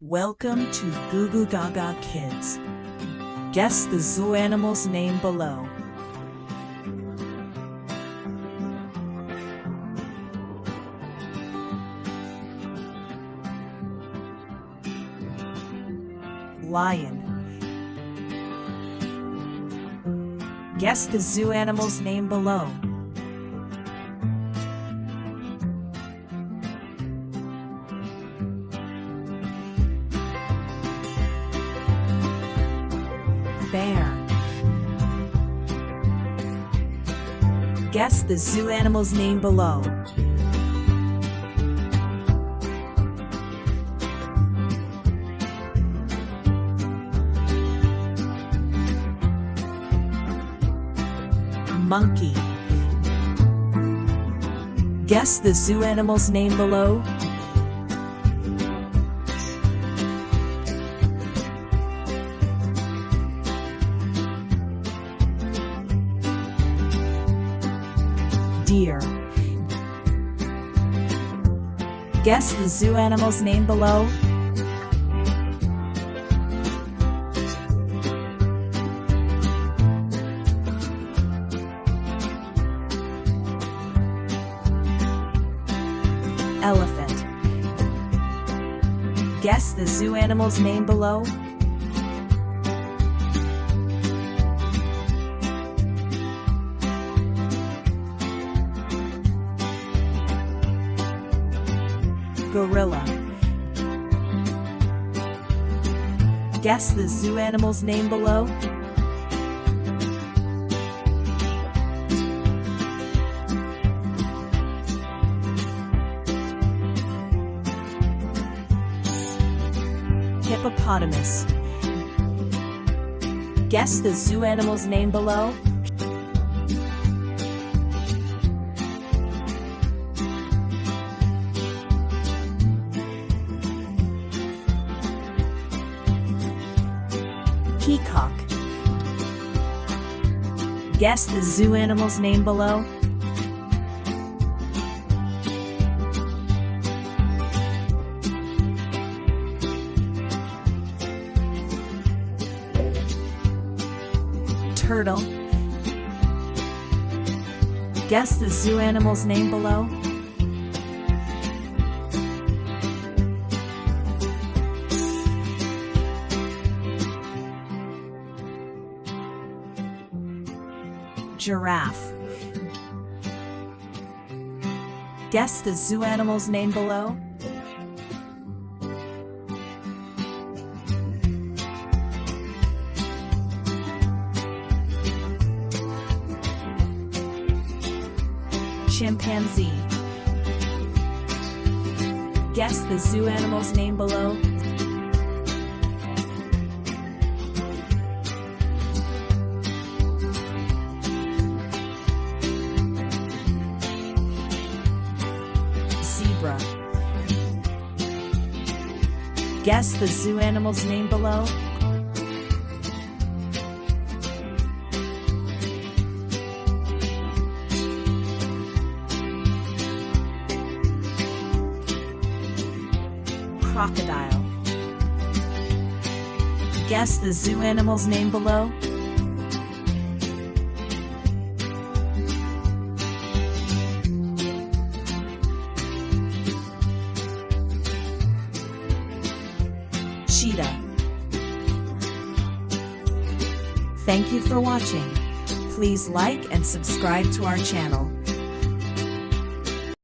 Welcome to Goo Goo Gaga Kids. Guess the zoo animal's name below. Lion. Guess the zoo animal's name below. Bear. Guess the zoo animal's name below. Monkey. Guess the zoo animal's name below. Deer. Guess the zoo animal's name below. Elephant. Guess the zoo animal's name below. Gorilla. Guess the zoo animal's name below. Hippopotamus. Guess the zoo animal's name below. Peacock. Guess the zoo animal's name below. Turtle. Guess the zoo animal's name below. Giraffe. Guess the zoo animal's name below. Chimpanzee. Guess the zoo animal's name below. Zebra. Guess the zoo animal's name below. Crocodile. Guess the zoo animal's name below. Cheetah. Thank you for watching. Please like and subscribe to our channel.